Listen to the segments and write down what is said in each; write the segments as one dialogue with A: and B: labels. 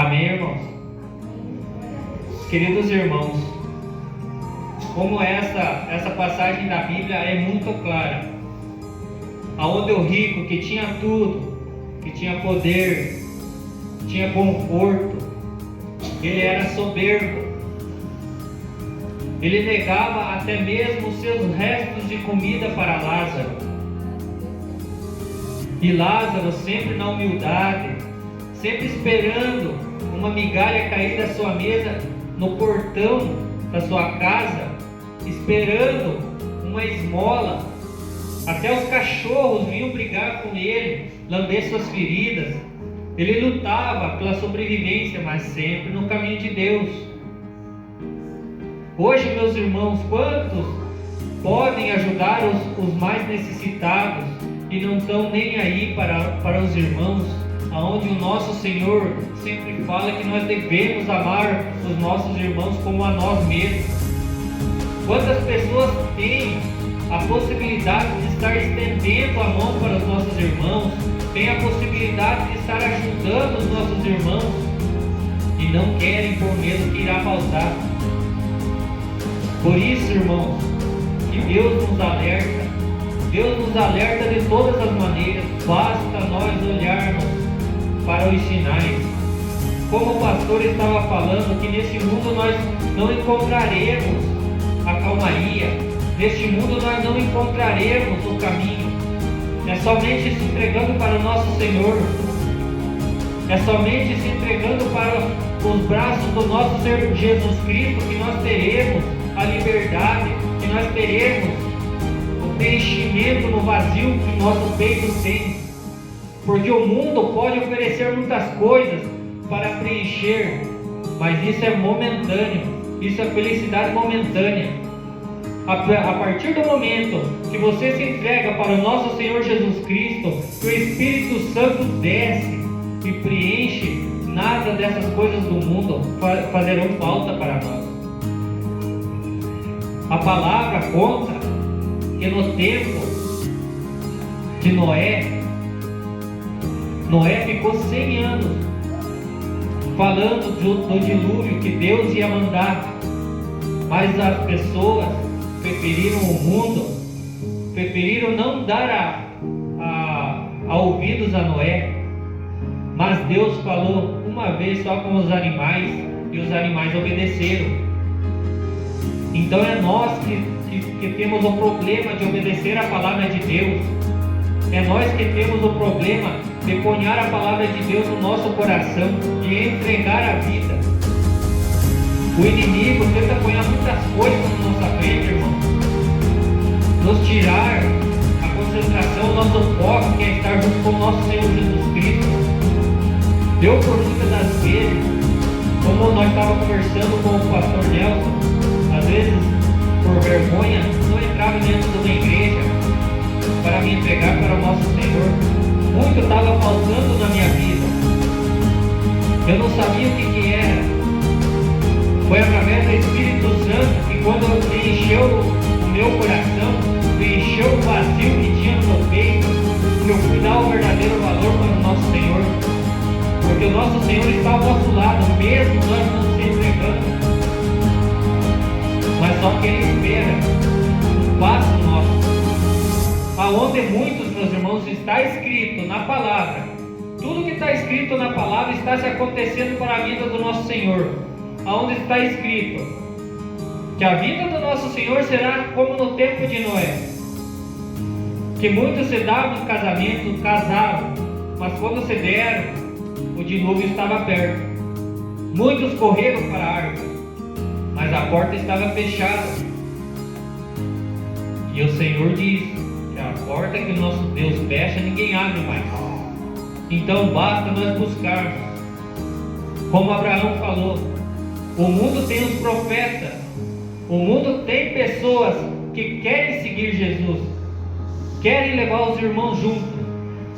A: Amém, irmãos? Queridos irmãos, como essa passagem da Bíblia é muito clara, aonde o rico que tinha tudo, que tinha poder, tinha conforto, ele era soberbo, ele negava até mesmo os seus restos de comida para Lázaro. E Lázaro, sempre na humildade, sempre esperando uma migalha cair da sua mesa no portão da sua casa, esperando uma esmola. Até os cachorros vinham brigar com ele, lamber suas feridas. Ele lutava pela sobrevivência, mas sempre no caminho de Deus. Hoje, meus irmãos, quantos podem ajudar os mais necessitados e não estão nem aí para os irmãos, aonde o nosso Senhor sempre fala que nós devemos amar os nossos irmãos como a nós mesmos? Quantas pessoas têm a possibilidade de estar estendendo a mão para os nossos irmãos, têm a possibilidade de estar ajudando os nossos irmãos e não querem por medo que irá faltar? Por isso, irmãos, que Deus nos alerta. Deus nos alerta de todas as maneiras. Basta nós olharmos para os sinais. Como o pastor estava falando, que nesse mundo nós não encontraremos a calmaria. Neste mundo nós não encontraremos o caminho. É somente se entregando para o nosso Senhor. É somente se entregando para os braços do nosso Senhor Jesus Cristo que nós teremos a liberdade, que nós teremos o preenchimento no vazio que o nosso peito tem. Porque o mundo pode oferecer muitas coisas para preencher, mas isso é momentâneo, isso é felicidade momentânea. A partir do momento que você se entrega para o nosso Senhor Jesus Cristo, que o Espírito Santo desce e preenche, nada dessas coisas do mundo farão falta para nós. A palavra conta que no tempo de Noé ficou 100 anos falando do dilúvio que Deus ia mandar, mas as pessoas preferiram o mundo, preferiram não dar a ouvidos a Noé. Mas Deus falou uma vez só com os animais e os animais obedeceram. Então é nós que temos o problema de obedecer a palavra de Deus. É nós que temos o problema de ponhar a palavra de Deus no nosso coração, de entregar a vida. O inimigo tenta ponhar muitas coisas na nossa frente, irmão. Nos tirar a concentração, o nosso foco, que é estar junto com o nosso Senhor Jesus Cristo. Deu por muitas das vezes, como nós estávamos conversando com o pastor Nelson, às vezes, por vergonha, não entrava dentro de uma igreja para me entregar para o nosso Senhor. Muito estava faltando na minha vida. Eu não sabia o que era. Foi através do Espírito Santo que, quando preencheu o meu coração, preencheu o vazio que tinha no meu peito, que eu fui dar o verdadeiro valor para o nosso Senhor. Porque o nosso Senhor está ao nosso lado, mesmo nós não se entregando. Mas só que Ele espera um passo nosso. Aonde muitos, meus irmãos, está escrito na palavra, tudo que está escrito na palavra está se acontecendo para a vida do nosso Senhor. Aonde está escrito que a vida do nosso Senhor será como no tempo de Noé, que muitos se davam em casamento, casavam, mas quando se deram, o dilúvio estava perto. Muitos correram para a arca, mas a porta estava fechada. E o Senhor diz que a porta que o nosso Deus fecha, ninguém abre mais. Então basta nós buscarmos. Como Abraão falou, o mundo tem os profetas, o mundo tem pessoas que querem seguir Jesus, querem levar os irmãos juntos.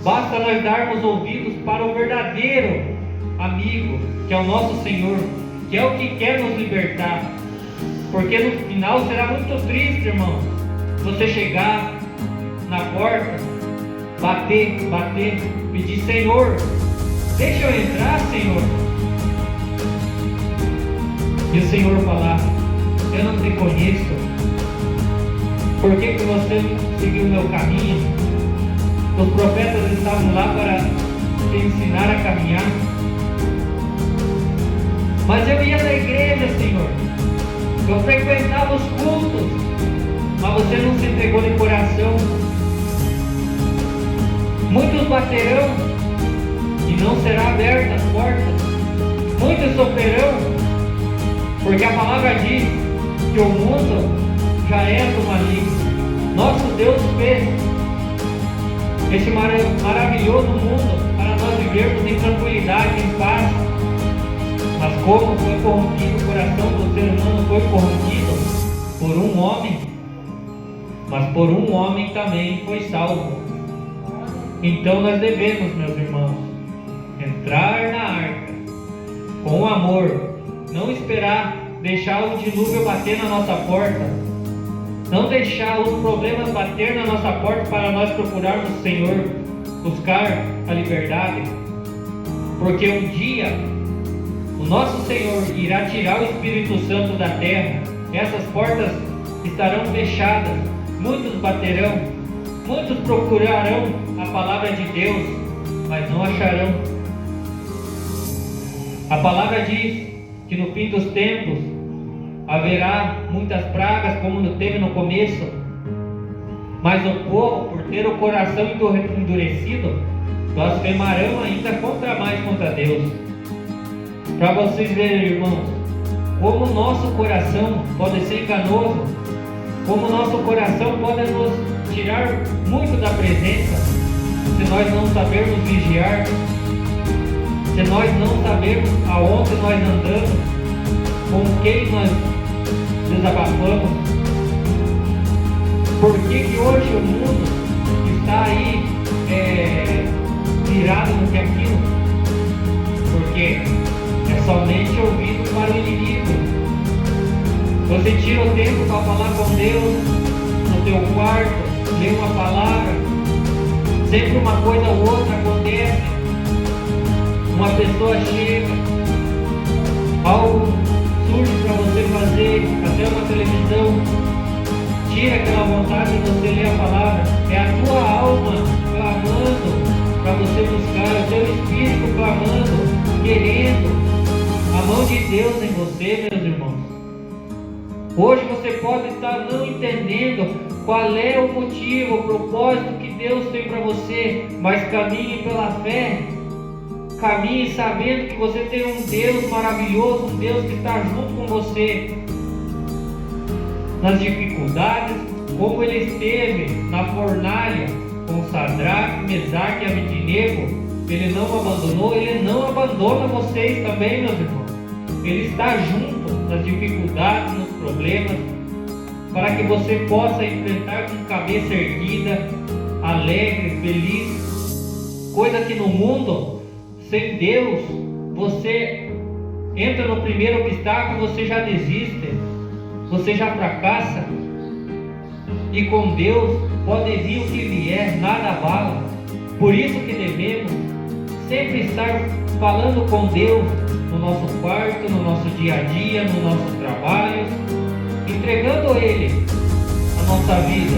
A: Basta nós darmos ouvidos para o verdadeiro amigo, que é o nosso Senhor, que é o que quer nos libertar. Porque no final será muito triste, irmão, você chegar na porta, bater, pedir: Senhor, deixa eu entrar, Senhor. E o Senhor falar: eu não te conheço. Por que você não seguiu o meu caminho? Os profetas estavam lá para te ensinar a caminhar. Mas eu ia na igreja, Senhor. Eu frequentava os cultos. Mas você não se entregou de coração. Muitos baterão e não será aberta as portas. Muitos sofrerão, porque a palavra diz que o mundo já é do maligno. Nosso Deus fez este maravilhoso mundo para nós vivermos em tranquilidade, em paz. Mas como foi corrompido o coração do ser humano, foi corrompido por um homem, mas por um homem também foi salvo. Então nós devemos, meus irmãos, entrar na arca com amor, não esperar deixar o dilúvio bater na nossa porta, não deixar os problemas bater na nossa porta para nós procurarmos o Senhor, buscar a liberdade, porque um dia o nosso Senhor irá tirar o Espírito Santo da terra. Essas portas estarão fechadas, muitos baterão, muitos procurarão a palavra de Deus, mas não acharão. A palavra diz que no fim dos tempos haverá muitas pragas, como teve no começo, mas o povo, por ter o coração endurecido, blasfemarão ainda contra Deus. Para vocês verem, irmãos, como o nosso coração pode ser enganoso, como o nosso coração pode nos tirar muito da presença, se nós não sabermos vigiar, se nós não sabermos aonde nós andamos, com quem nós desabafamos. Por que hoje o mundo está aí virado no que é aquilo? Porque é somente ouvido para o inimigo. Você tira o tempo para falar com Deus no teu quarto, lê uma palavra, sempre uma coisa ou outra acontece, uma pessoa chega, algo surge para você fazer, até uma televisão, tira aquela vontade de você ler a palavra. É a tua alma clamando para você buscar, o teu espírito clamando, querendo a mão de Deus em você, meus irmãos. Hoje você pode estar não entendendo qual é o motivo, o propósito que Deus tem para você, mas caminhe pela fé. Caminhe sabendo que você tem um Deus maravilhoso, um Deus que está junto com você nas dificuldades, como Ele esteve na fornalha com Sadraque, Mesaque e Abednego. Ele não abandonou, Ele não abandona vocês também, meus irmãos. Ele está junto nas dificuldades, nos problemas, para que você possa enfrentar com cabeça erguida, alegre, feliz. Coisa que no mundo, sem Deus, você entra no primeiro obstáculo, você já desiste, você já fracassa. E com Deus pode vir o que vier, nada abala. Por isso que devemos sempre estar falando com Deus no nosso quarto, no nosso dia a dia, no nosso trabalho, entregando a Ele a nossa vida.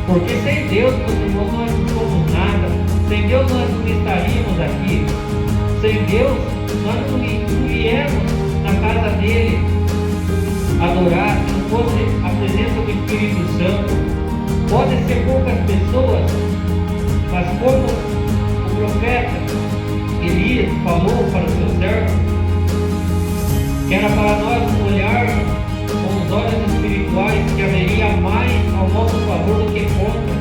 A: Porque sem Deus, meus irmãos, nós não somos nada. Sem Deus nós não estaríamos aqui. Sem Deus nós não viemos na casa dele adorar, se não fosse a presença do Espírito Santo. Podem ser poucas pessoas, mas como o profeta Elias falou para o seu servo, que era para nós olharmos com os olhos espirituais, que haveria mais ao nosso favor do que contra.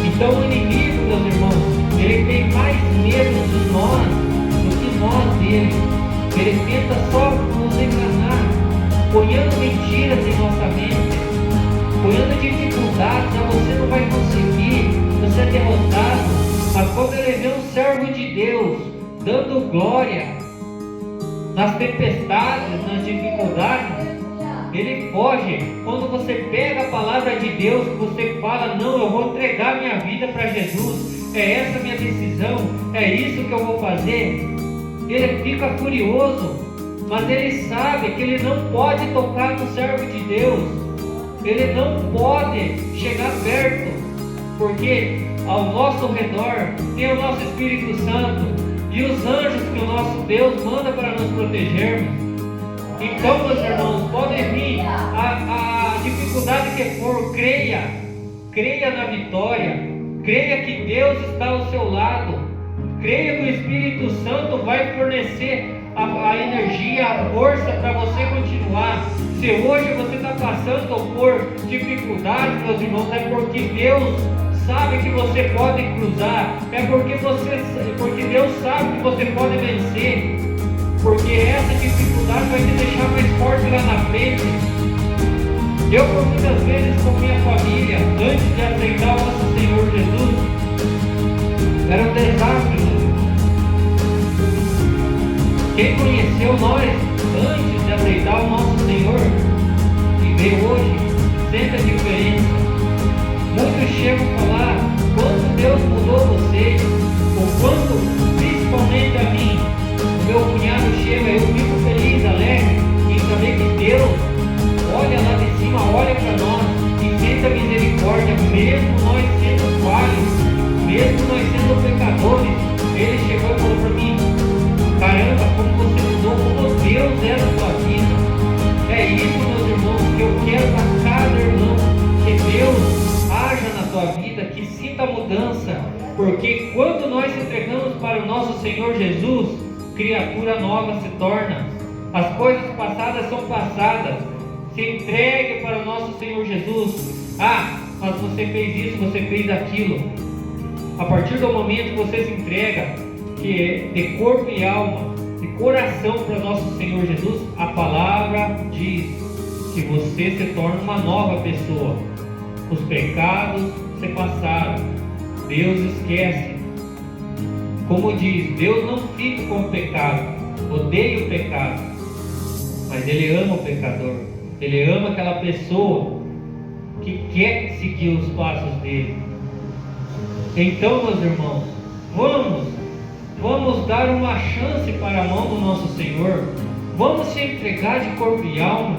A: Então o inimigo, meus irmãos, ele tem mais medo de nós do que nós dele. Ele tenta só nos enganar, ponhando mentiras em nossa mente, ponhando dificuldades. Você não vai conseguir, você é derrotado. Mas quando ele vê um servo de Deus dando glória nas tempestades, nas dificuldades, ele foge. Quando você pega a palavra de Deus, você fala: não, eu vou entregar minha vida para Jesus, é essa a minha decisão, é isso que eu vou fazer. ele fica furioso, mas ele sabe que ele não pode tocar no servo de Deus, ele não pode chegar perto, porque ao nosso redor tem o nosso Espírito Santo e os anjos que o nosso Deus manda para nos protegermos. Então, meus irmãos, pode vir a dificuldade que for, creia na vitória, creia que Deus está ao seu lado, creia que o Espírito Santo vai fornecer a energia, a força para você continuar. Se hoje você está passando por dificuldades, meus irmãos, é porque Deus sabe que você pode cruzar, é porque Deus sabe que você pode vencer, porque essa dificuldade vai te deixar mais forte lá na frente. Eu, por muitas vezes, com minha família, antes de aceitar o nosso Senhor Jesus, era um desastre. Quem conheceu nós antes de aceitar o nosso Senhor e vê hoje, sente a diferença. Muitos chegam a falar quanto Deus mudou vocês, o quanto, principalmente a mim, o meu cunhado chega, eu fico feliz, alegre, em saber que Deus olha lá de cima, olha para nós e sente a misericórdia, mesmo nós sendo falhos, mesmo nós sendo pecadores. Ele chegou e falou para mim: caramba, como você mudou, como Deus é na sua vida. É isso, meus irmãos, que eu quero para cada irmão, que Deus haja na tua vida, que sinta a mudança, porque quando nós entregamos para o nosso Senhor Jesus, criatura nova se torna. As coisas passadas são passadas. Se entregue para o nosso Senhor Jesus. Mas você fez isso, você fez aquilo. A partir do momento que você se entrega, que é de corpo e alma, de coração para o nosso Senhor Jesus, a palavra diz que você se torna uma nova pessoa. Os pecados se passaram, Deus esquece. Como diz, Deus não fica com o pecado, odeia o pecado, mas Ele ama o pecador, Ele ama aquela pessoa que quer seguir os passos dele. Então, meus irmãos, vamos dar uma chance para a mão do nosso Senhor, vamos se entregar de corpo e alma,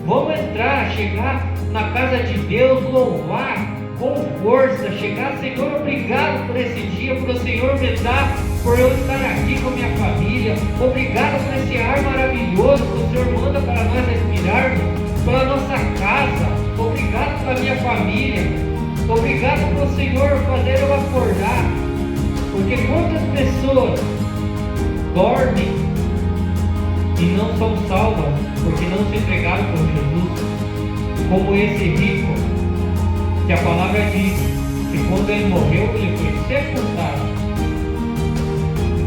A: vamos entrar, chegar na casa de Deus, louvar com força, chegar: Senhor, obrigado por esse dia, por o Senhor me dar, por eu estar aqui com a minha família, obrigado por esse ar maravilhoso que o Senhor manda para nós respirarmos, pela nossa casa, obrigado pela minha família, obrigado pelo Senhor fazer eu acordar, porque quantas pessoas dormem e não são salvas, porque não se entregaram por Jesus, como esse rico, que a palavra diz que quando ele morreu, ele foi sepultado.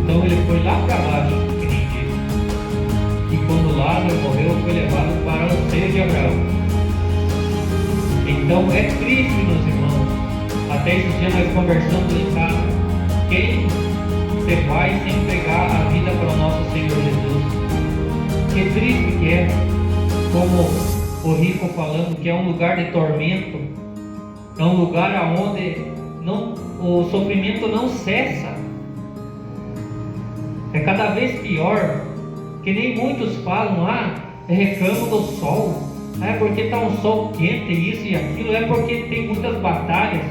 A: Então ele foi lá para baixo, que nem diz. E quando Lázaro morreu, foi levado para o seio de Abraão. Então é triste, meus irmãos. Até esse dia nós conversamos em casa. Quem você vai se entregar a vida para o nosso Senhor Jesus? Que triste que é, como o rico falando, que é um lugar de tormento, é um lugar onde o sofrimento não cessa, é cada vez pior, que nem muitos falam: reclamam do sol, é porque está um sol quente, isso e aquilo, é porque tem muitas batalhas.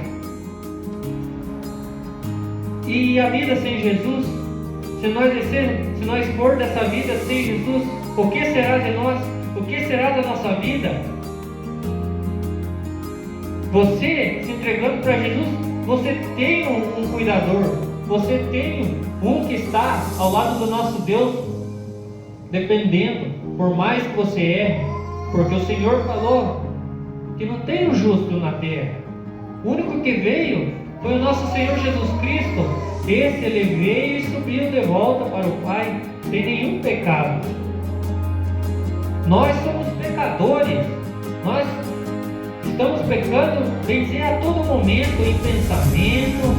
A: E a vida sem Jesus, se nós for dessa vida sem Jesus, o que será de nós? O que será da nossa vida? Você se entregando para Jesus, você tem um cuidador, você tem um que está ao lado do nosso Deus, dependendo, por mais que você erre, porque o Senhor falou que não tem o justo na terra. O único que veio foi o nosso Senhor Jesus Cristo. Esse ele veio e subiu de volta para o Pai, sem nenhum pecado. Nós somos pecadores, nós estamos pecando, bem dizer, a todo momento, em pensamento,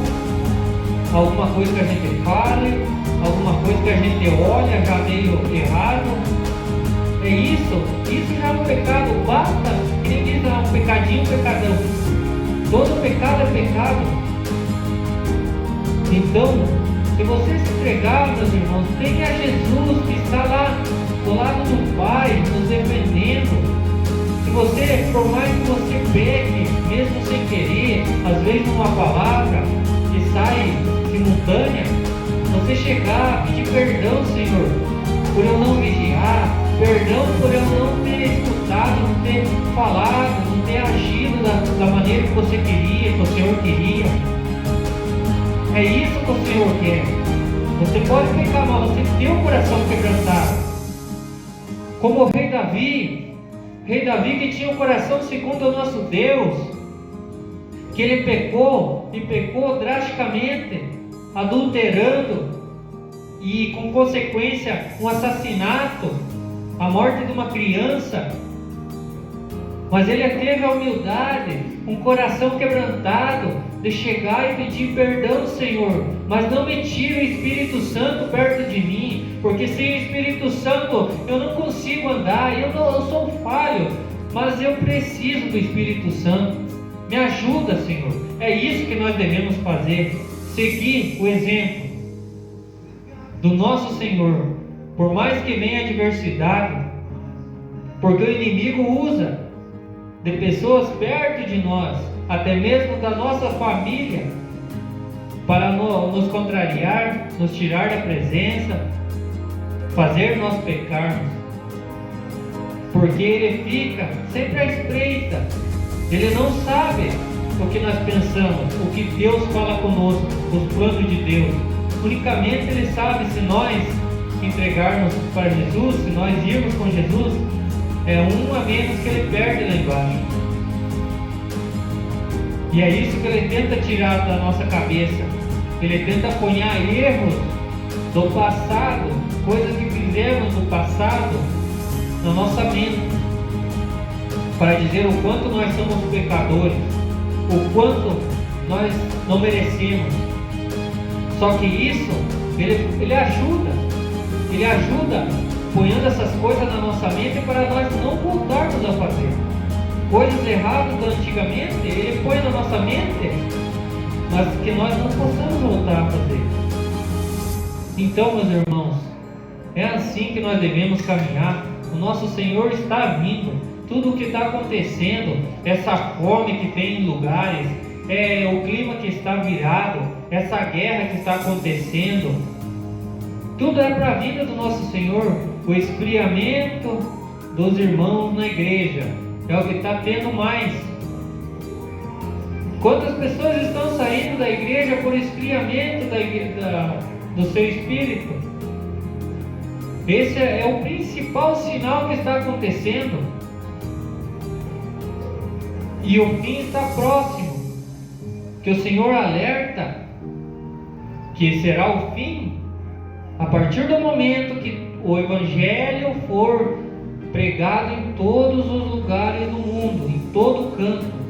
A: alguma coisa que a gente fale, alguma coisa que a gente olha já meio errado. É isso já é um pecado. Basta, que nem diz, um pecadinho, pecadão. Todo pecado é pecado. Então, se você se entregar, meus irmãos, tenha Jesus você, por mais que você peque, mesmo sem querer, às vezes numa palavra que sai simultânea, você chegar, pedir perdão, Senhor, por eu não vigiar, perdão por eu não ter escutado, não ter falado, não ter agido da maneira que você queria, que o Senhor queria. É isso que o Senhor quer. Você pode pecar, mas você tem o coração quebrantado. Como o rei Davi que tinha o coração segundo o nosso Deus, que ele pecou e pecou drasticamente, adulterando e com consequência um assassinato, a morte de uma criança. Mas ele teve a humildade, um coração quebrantado, de chegar e pedir perdão, Senhor, mas não me tire o Espírito Santo perto de mim, porque sem o Espírito Santo eu não consigo andar, eu sou falho, mas eu preciso do Espírito Santo. Me ajuda, Senhor. É isso que nós devemos fazer, seguir o exemplo do nosso Senhor, por mais que venha a adversidade, porque o inimigo usa de pessoas perto de nós, até mesmo da nossa família, para nos contrariar, nos tirar da presença, fazer nós pecarmos, porque ele fica sempre à espreita, ele não sabe o que nós pensamos, o que Deus fala conosco, os planos de Deus. Unicamente ele sabe se nós entregarmos para Jesus, se nós irmos com Jesus, é um a menos que ele perde lá embaixo. E é isso que ele tenta tirar da nossa cabeça. Ele tenta apanhar erros do passado, coisas que fizemos no passado, na nossa mente, para dizer o quanto nós somos pecadores, o quanto nós não merecemos. Só que isso, ele ajuda ponhando essas coisas na nossa mente para nós não voltarmos a fazer. Coisas erradas do antigamente, ele põe na nossa mente, mas que nós não possamos voltar a fazer. Então, meus irmãos, é assim que nós devemos caminhar. O nosso Senhor está vindo. Tudo o que está acontecendo, essa fome que tem em lugares, o clima que está virado, essa guerra que está acontecendo, tudo é para a vida do nosso Senhor. O esfriamento dos irmãos na igreja é o que está tendo mais. Quantas pessoas estão saindo da igreja por esfriamento do seu espírito? Esse é o principal sinal que está acontecendo. E o fim está próximo, que o Senhor alerta que será o fim a partir do momento que o Evangelho for pregado em todos os lugares do mundo, em todo canto.